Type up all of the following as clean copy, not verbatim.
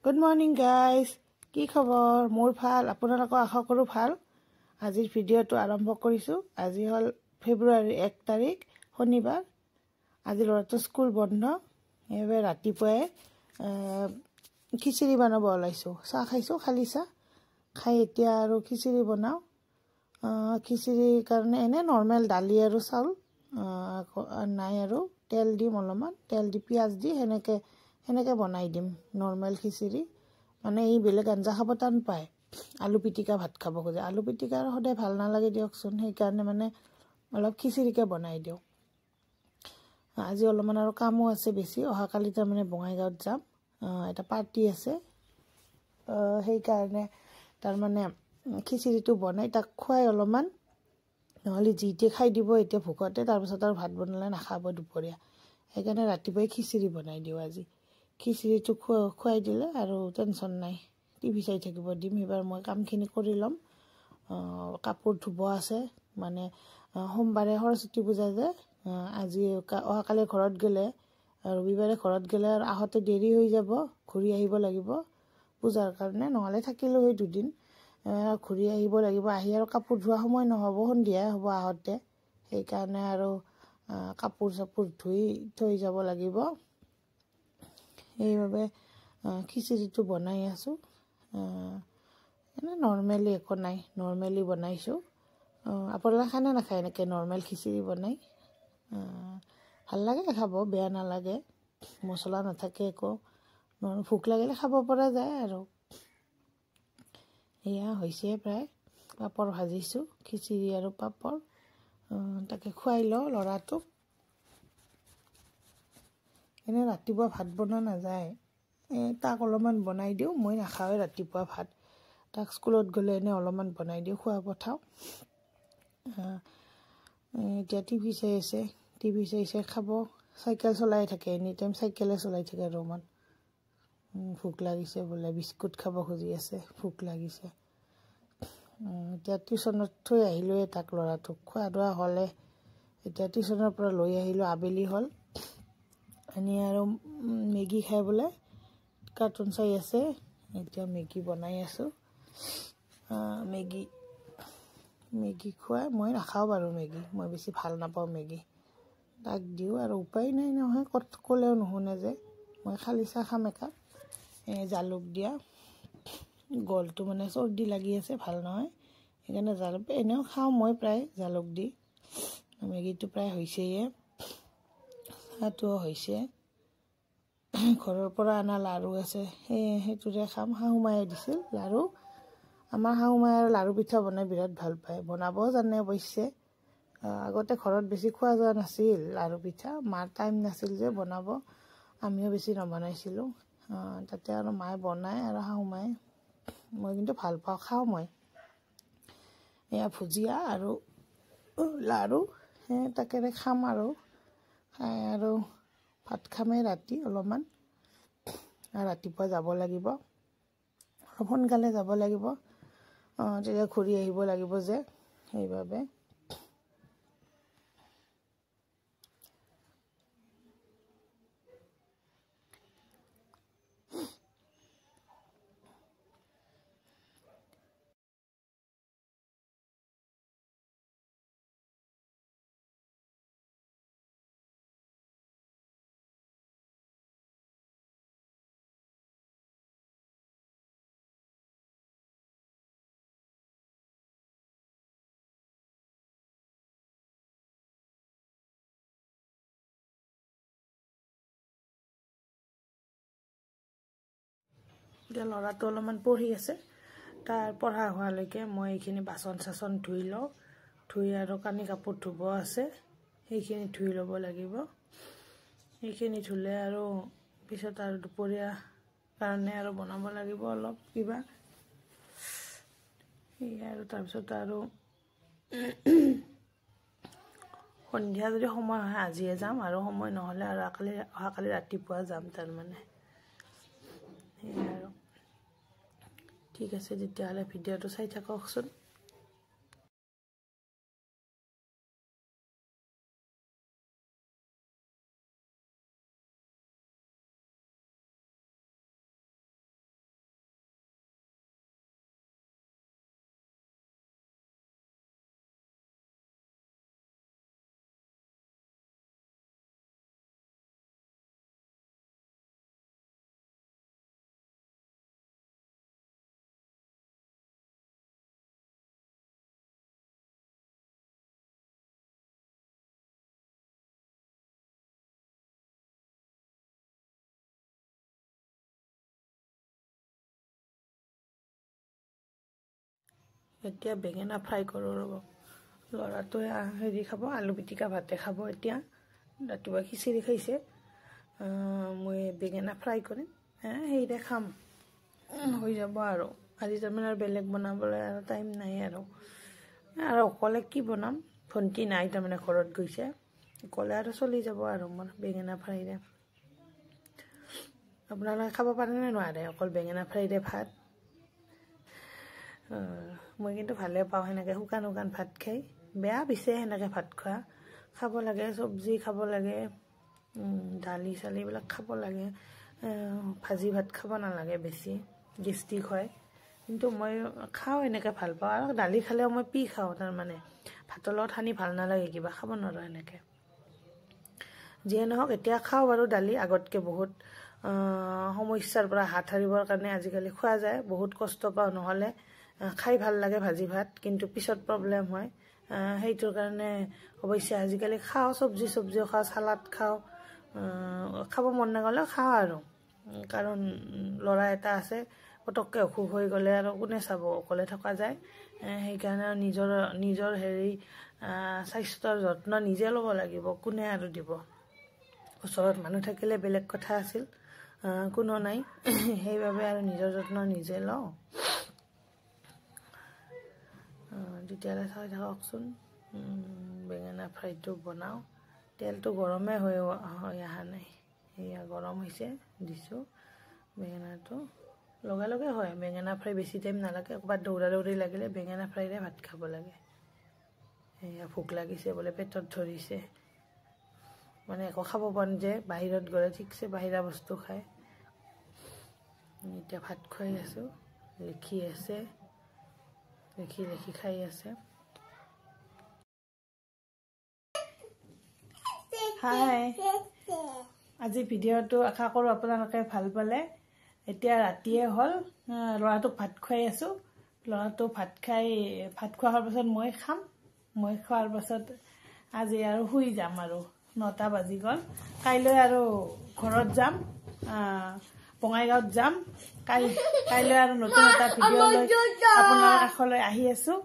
Good morning guys, কি খবৰ? মোৰ ভাল, আপোনালোকক আশা কৰোঁ ভাল। আজিৰ ভিডিঅ'টো আৰম্ভ কৰিছোঁ। আজি হ'ল ফেব্ৰুৱাৰী 1 তাৰিখ, শনিবাৰ। আজি ল'ৰাটোৰ স্কুল বন্ধ, সেইবাবে ৰাতিপুৱাই খিচিৰি বনাব ওলাইছোঁ। চাহ খাইছোঁ, খালি চাহ খাই এতিয়া আৰু খিচিৰি বনাওঁ। খিচিৰিৰ কাৰণে এনে নৰ্মেল দালি আৰু চাউল নাই, আৰু তেল দিম, অলপমান তেল দি পিঁয়াজ দি সেনেকৈ বনাই দিম নৰ্মেল খিচিৰি। মানে এই বেলেগ আঞ্জা খাব টান পায়, আলু পিটিকা ভাত খাব খোজে। আলু পিটিকা আৰু সদায় ভাল নালাগে দিয়কচোন, সেইকাৰণে মানে অলপ খিচিৰিকৈ বনাই দিওঁ। আজি অলপমান আৰু কামো আছে বেছি, অহাকালি তাৰমানে বঙাইগাঁৱত যাম, এটা পাৰ্টি আছে। সেইকাৰণে তাৰমানে খিচিৰিটো বনাই তাক খুৱাই অলপমান, নহ'লে যি টি খাই দিব এতিয়া ভোকতে, তাৰপিছত আৰু ভাত বনালে নাখাব দুপৰীয়া। সেইকাৰণে ৰাতিপুৱাই খিচিৰি বনাই দিওঁ আজি। খিচিৰিটো খুৱাই দিলে আৰু টেনশ্যন নাই, টিভি চাই থাকিব দিম। এইবাৰ মই কামখিনি কৰি ল'ম। কাপোৰ ধুব আছে, মানে সোমবাৰে সৰস্বতী পূজা যে, আজি অহাকালি ঘৰত গ'লে, ৰবিবাৰে ঘৰত গ'লে আৰু আহোঁতে দেৰি হৈ যাব, ঘূৰি আহিব লাগিব পূজাৰ কাৰণে, নহ'লে থাকিলোঁ হয় দুদিন। ঘূৰি আহিব লাগিব, আহি আৰু কাপোৰ ধোৱা সময় নহ'ব, সন্ধিয়াই হ'ব আহোঁতে। সেইকাৰণে আৰু কাপোৰ চাপোৰ ধুই থৈ যাব লাগিব। সেইবাবে খিচিৰিটো বনাই আছোঁ। এনে নৰ্মেলি একো নাই, নৰ্মেলি বনাইছোঁ। আপোনালোকে খায় নে নাখায় এনেকৈ নৰ্মেল খিচিৰি বনাই? ভাল লাগে খাব, বেয়া নালাগে, মছলা নাথাকে একো। ভোক লাগিলে খাব পৰা যায় আৰু। এয়া হৈছে প্ৰায়, পাপৰ ভাজিছোঁ, খিচিৰি আৰু পাপৰ। তাকে খুৱাই লওঁ ল'ৰাটোক। এনেই ৰাতিপুৱা ভাত বনোৱা নাযায়, তাক অলপমান বনাই দিওঁ, মই নাখাওঁৱে ৰাতিপুৱা ভাত। তাক স্কুলত গ'লে এনেই অলপমান বনাই দিওঁ, খুৱাই পঠাওঁ। এতিয়া টিভি চাই আছে, টিভি চাই খাব। চাইকেল চলাই থাকে, এনি টাইম চাইকেলে চলাই থাকে ৰুমত। ভোক লাগিছে বোলে, বিস্কুট খাব খুজি আছে, ভোক লাগিছে। এতিয়া টিউশ্যনত থৈ আহিলোঁৱে তাক, ল'ৰাটোক খোৱা দোৱা হ'লে। এতিয়া টিউশ্যনৰ পৰা লৈ আহিলোঁ, আবেলি হ'ল। আনি আৰু মেগী খাই বোলে, কাৰ্টুন চাই আছে। এতিয়া মেগী বনাই আছোঁ। মেগী খুৱাই, মই নাখাওঁ বাৰু মেগী, মই বেছি ভাল নাপাওঁ মেগী। তাক দিওঁ আৰু উপায় নাই নহয়, ক'লেও নুশুনে যে। মই খালি চাহ খাম একাপ, জালুক দিয়া। গলটো মানে চৰ্দি লাগি আছে, ভাল নহয়, সেইকাৰণে জালুক, এনেও খাওঁ মই প্ৰায় জালুক দি। মেগীটো প্ৰায় হৈছেয়ে, চাহটোও হৈছে। ঘৰৰ পৰা অনা লাড়ু আছে, সেইটোৰে খাম। শাহুমায়ে দিছিল লাড়ু। আমাৰ শাহুমায়ে আৰু লাড়ু পিঠা বনাই বিৰাট ভাল পায়, বনাবও জানে অৱশ্যে। আগতে ঘৰত বেছি খোৱা যোৱা নাছিল লাড়ু পিঠা, মাৰ টাইম নাছিল যে বনাব, আমিও বেছি নবনাইছিলোঁ। তাতে আৰু মায়ে বনায় আৰু শাহুমায়ে, মই কিন্তু ভাল পাওঁ, খাওঁ মই। এয়া ভুজিয়া আৰু লাড়ু, তাকেৰে খাম আৰু। খাই আৰু ভাত খামেই ৰাতি অলপমান। ৰাতিপুৱা যাব লাগিব, অলপ সোনকালে যাব লাগিব, তেতিয়া ঘূৰি আহিব লাগিব যে, সেইবাবে। এতিয়া ল'ৰাটো অলপমান পঢ়ি আছে, তাৰ পঢ়া হোৱালৈকে মই এইখিনি বাচন চাচন ধুই লওঁ। ধুই আৰু কানি কাপোৰ ধুব আছে, সেইখিনি ধুই ল'ব লাগিব। সেইখিনি ধুলে আৰু পিছত আৰু দুপৰীয়া কাৰণে আৰু বনাব লাগিব অলপ কিবা। সেয়াই আৰু তাৰপিছত আৰু সন্ধিয়া যদি সময় হয় আজিয়ে যাম, আৰু সময় নহ'লে আৰু অহাকালি ৰাতিপুৱা যাম তাৰমানে। সেয়াই আৰু। ঠিক আছে তেতিয়াহ'লে, ভিডিঅ'টো চাই থাককচোন। এতিয়া বেঙেনা ফ্ৰাই কৰোঁ ৰ'ব ল'ৰাটোৱে হেৰি খাব আলু পিটিকা ভাতে খাব এতিয়া ৰাতিপুৱা খিচিৰি খাইছে মই বেঙেনা ফ্ৰাই কৰিম সেইৰে খাম হৈ যাব আৰু আজি তাৰমানে আৰু বেলেগ বনাবলৈ আৰু টাইম নাই আৰু অকলে কি বনাম ভণ্টি নাই তাৰমানে ঘৰত গৈছে অকলে আৰু চলি যাব আৰু মোৰ বেঙেনা ফ্ৰাইৰে আপোনালোকে খাব পাৰেনে নোৱাৰে অকল বেঙেনা ফ্ৰাইৰে ভাত মই কিন্তু ভালে পাওঁ সেনেকৈ শুকান শুকান ভাত খাই বেয়া পিছে সেনেকৈ ভাত খোৱা খাব লাগে চব্জি খাব লাগে দালি চালি এইবিলাক খাব লাগে ভাজি ভাত খাব নালাগে বেছি গেষ্ট্ৰিক হয় কিন্তু মই খাওঁ এনেকৈ ভাল পাওঁ আৰু দালি খালেও মই পি খাওঁ তাৰমানে ভাতৰ লগত সানি ভাল নালাগে কিবা খাব নোৱাৰোঁ এনেকৈ যিয়ে নহওক এতিয়া খাওঁ বাৰু দালি আগতকৈ বহুত সমস্যাৰ পৰা হাত সাৰিবৰ কাৰণে আজিকালি খোৱা যায় বহুত কষ্ট পাওঁ নহ'লে খাই ভাল লাগে ভাজি ভাত কিন্তু পিছত প্ৰব্লেম হয় সেইটোৰ কাৰণে অৱশ্যে আজিকালি খাওঁ চব্জিও খাওঁ চালাড খাওঁ খাব মন নগ'লেও খাওঁ আৰু কাৰণ ল'ৰা এটা আছে পটককৈ অসুখ হৈ গ'লে আৰু কোনে চাব অকলে থকা যায় সেইকাৰণে নিজৰ হেৰি স্বাস্থ্যৰ যত্ন নিজে ল'ব লাগিব কোনে আৰু দিব ওচৰত মানুহ থাকিলে বেলেগ কথা আছিল কোনো নাই সেইবাবে আৰু নিজৰ যত্ন নিজে লওঁ তেতিয়াহ'লে চাই থাককচোন বেঙেনা ফ্ৰাইটো বনাওঁ তেলটো গৰমে হৈ অহা নাই এয়া গৰম হৈছে দিছোঁ বেঙেনাটো লগে লগে হয় বেঙেনা ফ্ৰাই বেছি টাইম নালাগে ক'ৰবাত দৌৰা দৌৰি লাগিলে বেঙেনা ফ্ৰাইৰে ভাত খাব লাগে এয়া ভোক লাগিছে বোলে পেটত ধৰিছে মানে একো খাব পৰা নাযায় বাহিৰত গ'লে ঠিকছে বাহিৰা বস্তু খায় এতিয়া ভাত খুৱাই আছোঁ লিখি আছে লিখি খাই আছে হাই আজি ভিডিঅ'টো আশা কৰোঁ আপোনালোকে ভাল পালে এতিয়া ৰাতিয়ে হ'ল ল'ৰাটোক ভাত খুৱাই আছোঁ ল'ৰাটো ভাত খোৱাৰ পাছত মই খাম মই খোৱাৰ পাছত আজি আৰু শুই যাম আৰু 9টা বাজি গ'ল কাইলৈ আৰু ঘৰত যাম বঙাইগাঁৱত যাম কাইলৈ আৰু নতুন এটা ভিডিঅ' লৈ আপোনাৰ কাষলৈ আহি আছোঁ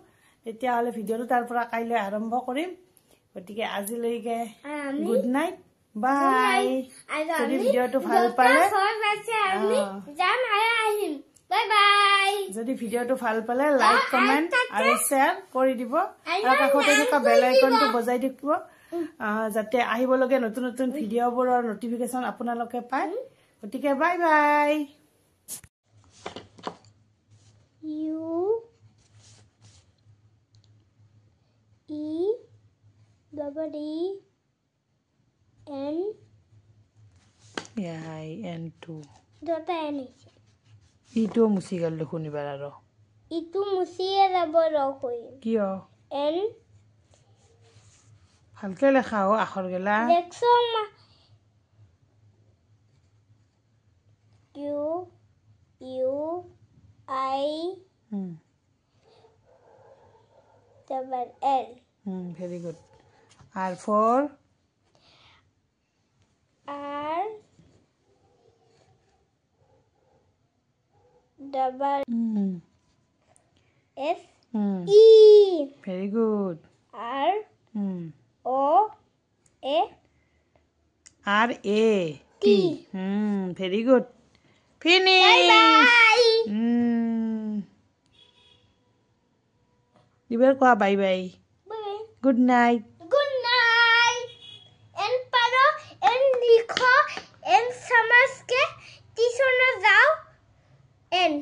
তেতিয়াহ'লে ভিডিঅ'টো তাৰ পৰা কাইলৈ আৰম্ভ কৰিম গতিকে আজিলৈকে গুড নাইট বাই যদি ভিডিঅ'টো ভাল পালে যদি ভিডিঅ'টো ভাল পালে লাইক কমেণ্ট আৰু শ্বেয়াৰ কৰি দিব আৰু কাষতে এনেকুৱা বেল আইকনটো বজাই দিব যাতে আহিবলগীয়া নতুন নতুন ভিডিঅ'বোৰৰ নটিফিকেশ্যন আপোনালোকে পায় গতিকে বাই বাই ইটো মুচি গ'ল দেখোন এইবাৰ আৰু ইটো মুচিয়ে যাব কিয় ভালকে লেখা আখৰ গেলা very good R for S E very good R A T very good finish Dibar ko bye bye good night and paro and likho and samaj ke tisono jao and